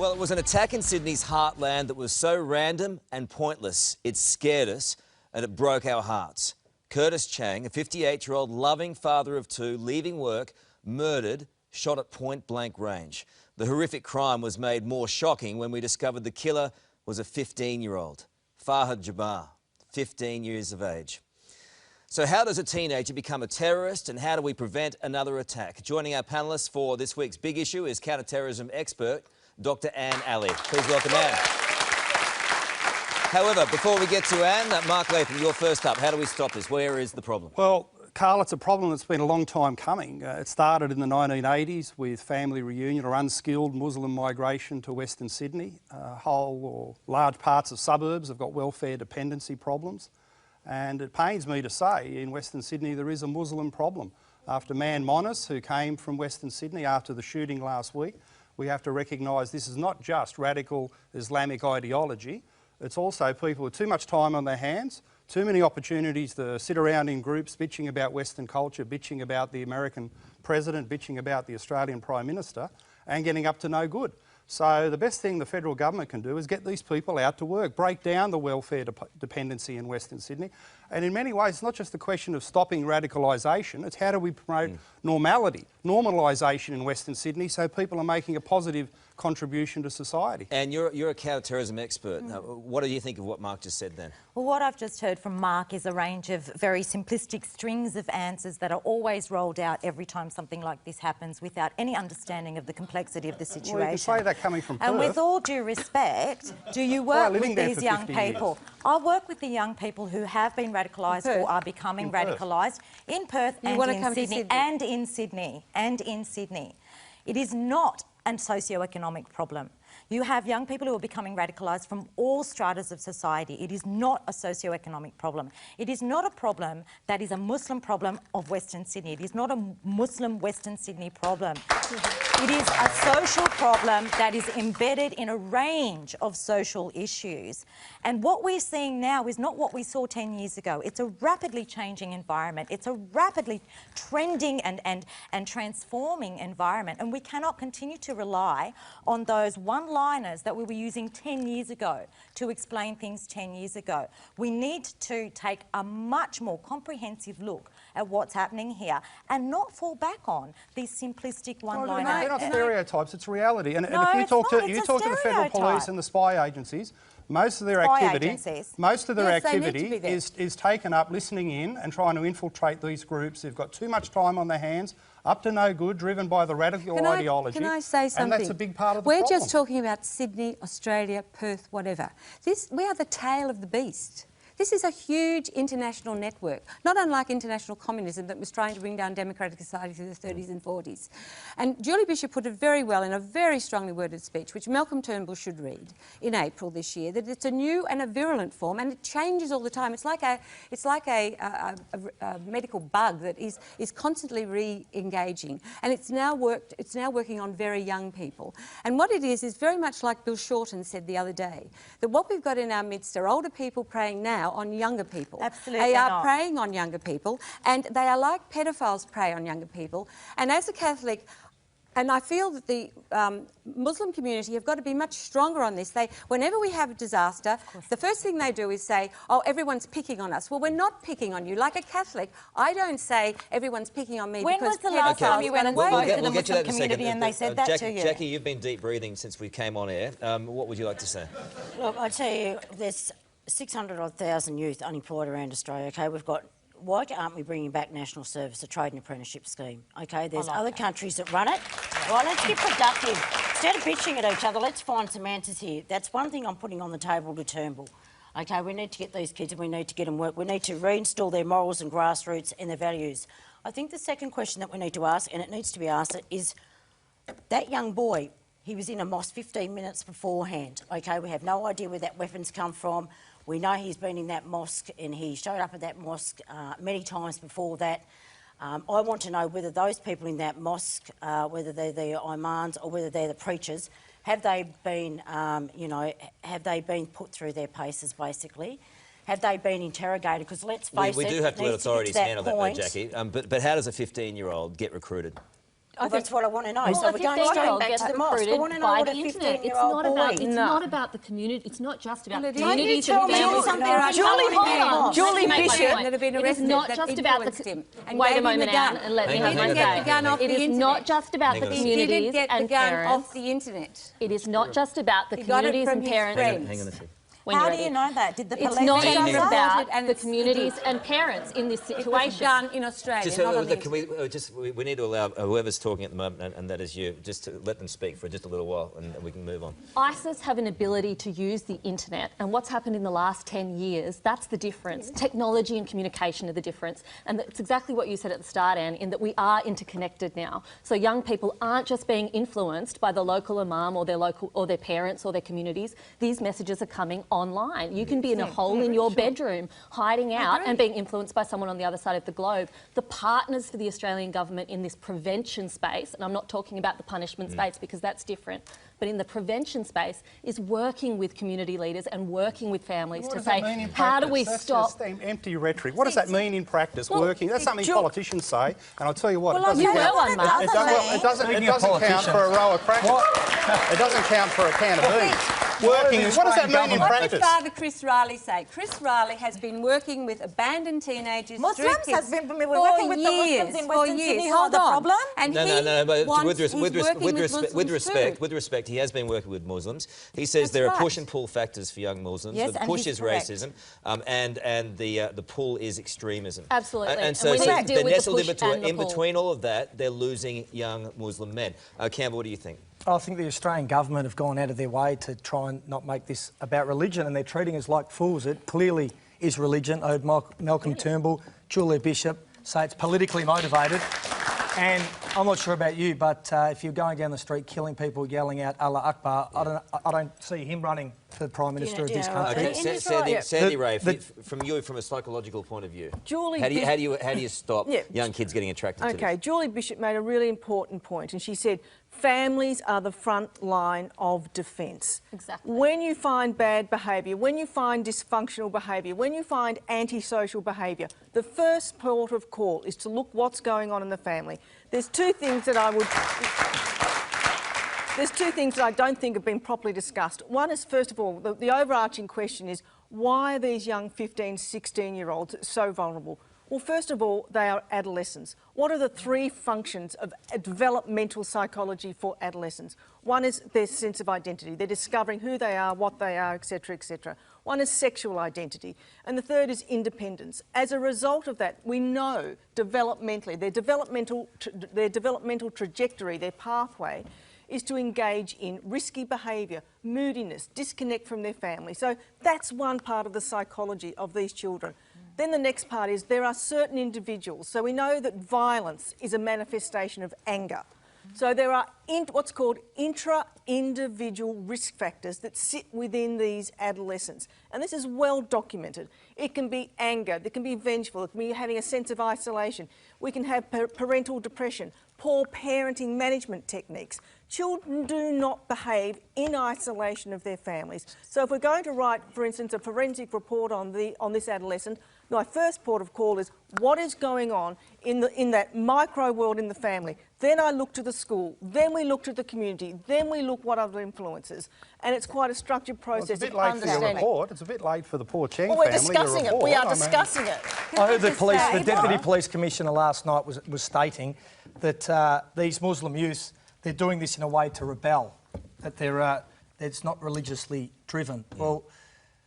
Well, it was an attack in Sydney's heartland that was so random and pointless, it scared us and it broke our hearts. Curtis Chang, a 58-year-old loving father of two, leaving work, murdered, shot at point-blank range. The horrific crime was made more shocking when we discovered the killer was a 15-year-old, Fahad Jabbar, 15 years of age. So how does a teenager become a terrorist and how do we prevent another attack? Joining our panellists for this week's Big Issue is counter-terrorism expert Dr Anne Ali. Please welcome Anne. However, before we get to Anne, Mark Latham, you're first up. How do we stop this? Where is the problem? Well, Carl, it's a problem that's been a long time coming. It started in the 1980s with family reunion or unskilled Muslim migration to Western Sydney. Whole or large parts of suburbs have got welfare dependency problems. And it pains me to say, in Western Sydney there is a Muslim problem. After Man Monis, who came from Western Sydney after the shooting last week, we have to recognise this is not just radical Islamic ideology, it's also people with too much time on their hands, too many opportunities to sit around in groups bitching about Western culture, bitching about the American president, bitching about the Australian Prime Minister, and getting up to no good. So the best thing the federal government can do is get these people out to work, break down the welfare dependency in Western Sydney. And in many ways, it's not just a question of stopping radicalisation, it's how do we promote normality, normalisation in Western Sydney so people are making a positive contribution to society. And you're a counter-terrorism expert. Now, what do you think of what Mark just said then? Well, what I've just heard from Mark is a range of very simplistic strings of answers that are always rolled out every time something like this happens without any understanding of the complexity of the situation. Well, you can say that coming from Perth. And with all due respect, do you work with these young people? I work with the young people who have been radicalised or are becoming radicalised in Perth and in Sydney and in Sydney and in Sydney. It is not a socio-economic problem. You have young people who are becoming radicalised from all stratas of society. It is not a socio-economic problem. It is not a problem that is a Muslim problem of Western Sydney. It is not a Muslim Western Sydney problem. It is a social problem that is embedded in a range of social issues. And what we're seeing now is not what we saw 10 years ago. It's a rapidly changing environment. It's a rapidly trending and transforming environment. And we cannot continue to rely on those one-liners that we were using 10 years ago to explain things 10 years ago. We need to take a much more comprehensive look at what's happening here and not fall back on these simplistic one-liners. They're not stereotypes, it's reality. And if you talk to the federal police and the spy agencies, most of their activity is taken up listening in and trying to infiltrate these groups. They've got too much time on their hands, up to no good, driven by the radical ideology. Can I say something? And that's a big part of the problem. We're just talking about Sydney, Australia, Perth, whatever. We are the tail of the beast. This is a huge international network, not unlike international communism that was trying to bring down democratic society through the 30s and 40s. And Julie Bishop put it very well in a very strongly worded speech, which Malcolm Turnbull should read in April this year, that it's a new and a virulent form, and it changes all the time. It's like a medical bug that is constantly re-engaging, and it's now working on very young people. And what it is very much like Bill Shorten said the other day, that what we've got in our midst are older people preying now on younger people. Absolutely They are preying on younger people, and they are like pedophiles prey on younger people. And as a Catholic, and I feel that the Muslim community have got to be much stronger on this. Whenever we have a disaster, the first thing they do is say, oh, everyone's picking on us. Well, we're not picking on you. Like a Catholic, I don't say everyone's picking on me. When was the last time you went and spoke to the Muslim community and they said that to you? Jackie, you've been deep breathing since we came on air. What would you like to say? Look, I tell you, there's 600,000 youth unemployed around Australia, okay? Why aren't we bringing back National Service, a trade and apprenticeship scheme, okay? There's other countries that run it. Right, let's get productive. Instead of bitching at each other, let's find some answers here. That's one thing I'm putting on the table to Turnbull. Okay, we need to get these kids and we need to get them work. We need to reinstall their morals and grassroots and their values. I think the second question that we need to ask, and it needs to be asked, is that young boy, he was in a mosque 15 minutes beforehand, okay? We have no idea where that weapon's come from. We know he's been in that mosque and he showed up at that mosque many times before that. I want to know whether those people in that mosque, whether they're the imams or whether they're the preachers, have they been, have they been put through their paces, basically? Have they been interrogated? Because let's face it, we do have to let authorities handle that, though, Jackie. But how does a 15-year-old get recruited? That's what I want to know. Well, so we're going straight back to the mosque. I want to know what a 15-year-old boy... It's not about the community. It's not just about communities and families. Julie Bishop that have been arrested. It is not just about the... Wait a moment, Anne, and let me have my say. It is not just about the communities and parents. Off the internet. It is not just about the communities and parents. Hang on a second. How do you know that? Did the police It's not say just so? about the communities and parents in this situation. It was done in Australia, Just, not on the can we need to allow whoever's talking at the moment, and that is you, just to let them speak for just a little while, and we can move on. ISIS have an ability to use the internet, and what's happened in the last 10 years, that's the difference. Technology and communication are the difference, and it's exactly what you said at the start, Anne, in that we are interconnected now. So young people aren't just being influenced by the local imam or their parents or their communities. These messages are coming online. You can be in a hole in your bedroom, hiding out and being influenced by someone on the other side of the globe. The partners for the Australian government in this prevention space, and I'm not talking about the punishment space because that's different, but in the prevention space, is working with community leaders and working with families to say, how do we stop... That's just empty rhetoric. What does that mean in practice, working? That's something politicians say, and I'll tell you what, it doesn't count for a row of crackers. It doesn't count for a can of beans. Working, what does that mean in practice? What did Father Chris Riley say? Chris Riley has been working with abandoned teenagers, Muslims has been working with the Muslims in Western Sydney. Hold the problem. And No, but with respect, he has been working with Muslims. He says there are push and pull factors for young Muslims. Yes, the push is racism, and the pull is extremism. Absolutely. And so we need to deal they're with the nestled push and the in pull. between all of that, they're losing young Muslim men. Campbell, what do you think? I think the Australian government have gone out of their way to try and not make this about religion, and they're treating us like fools. It clearly is religion. I heard Malcolm Turnbull, Julia Bishop say it's politically motivated. And I'm not sure about you, but if you're going down the street killing people, yelling out Allah Akbar, I don't see him running for the Prime Minister of this country. Okay, Sandy Ray, from a psychological point of view, how do you stop young kids getting attracted to this? Okay, Julie Bishop made a really important point, and she said families are the front line of defence. Exactly. When you find bad behaviour, when you find dysfunctional behaviour, when you find antisocial behaviour, the first port of call is to look what's going on in the family. There's two things that I don't think have been properly discussed. One is, first of all, the overarching question is, why are these young 15, 16-year-olds so vulnerable? Well, first of all, they are adolescents. What are the three functions of developmental psychology for adolescents? One is their sense of identity. They're discovering who they are, what they are, etc., etc. One is sexual identity. And the third is independence. As a result of that, we know developmentally, their developmental trajectory, their pathway, is to engage in risky behaviour, moodiness, disconnect from their family. So that's one part of the psychology of these children. Then the next part is there are certain individuals. So we know that violence is a manifestation of anger. So there are what's called intra-individual risk factors that sit within these adolescents. And this is well documented. It can be anger, it can be vengeful, it can be having a sense of isolation. We can have parental depression, poor parenting management techniques. Children do not behave in isolation of their families. So if we're going to write, for instance, a forensic report on this adolescent, my first port of call is what is going on in that micro world in the family. Then I look to the school, then we look to the community, then we look what other influences. And it's quite a structured process of understanding. It's a bit late for the poor Cheng family. We're discussing it. We are discussing it. I heard the Deputy Police Commissioner last night was stating that these Muslim youth, they're doing this in a way to rebel, that it's not religiously driven. Well,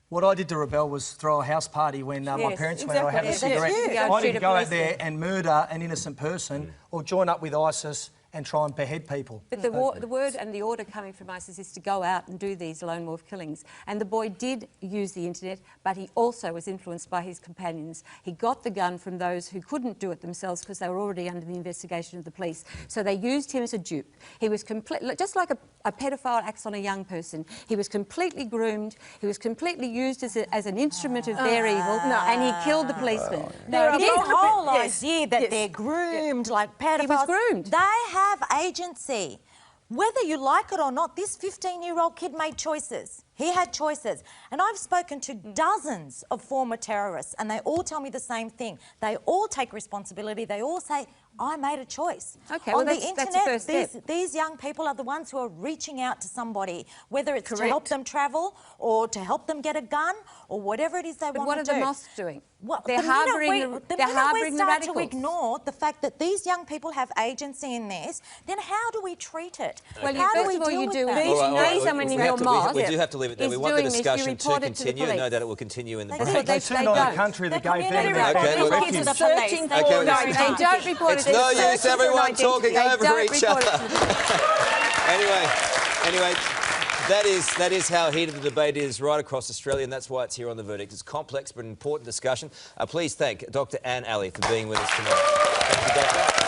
what I did to rebel was throw a house party when my parents went out and have a cigarette. I didn't go out there and murder an innocent person or join up with ISIS and try and behead people. But the word and the order coming from ISIS is to go out and do these lone wolf killings. And the boy did use the internet, but he also was influenced by his companions. He got the gun from those who couldn't do it themselves because they were already under the investigation of the police. So they used him as a dupe. He was just like a paedophile acts on a young person. He was completely groomed. He was completely used as an instrument of their evil, and he killed the policeman. This whole idea that they're groomed like pedophiles. He was groomed. They have agency. Whether you like it or not, this 15-year-old kid made choices. He had choices. And I've spoken to dozens of former terrorists, and they all tell me the same thing. They all take responsibility. They all say, I made a choice. Okay, on well, the that's internet, the first step. these young people are the ones who are reaching out to somebody, whether it's to Correct. help them travel or to help them get a gun or whatever it is they want to do. But what are the mosques doing? the They're harbouring minute the we start radicals. to ignore the fact that these young people have agency in this, then how do we treat it? Well, how first do we of all, deal you with do that? it. All right, You know someone in your mosque we do have to leave it there. is We want the doing this, you discussion to report it to the continue, and no police. doubt it will continue in the They break. do. They turned on the country that gave them community that Okay, look, report to the searching police. for Okay, no well, They don't report it It's to the no police. use everyone talking They over don't each report other. it to the Anyway, that is how heated the debate is right across Australia, and that's why it's here on The Verdict. It's a complex but important discussion. Please thank Dr. Anne Alley for being with us tonight. Thank you, Doctor.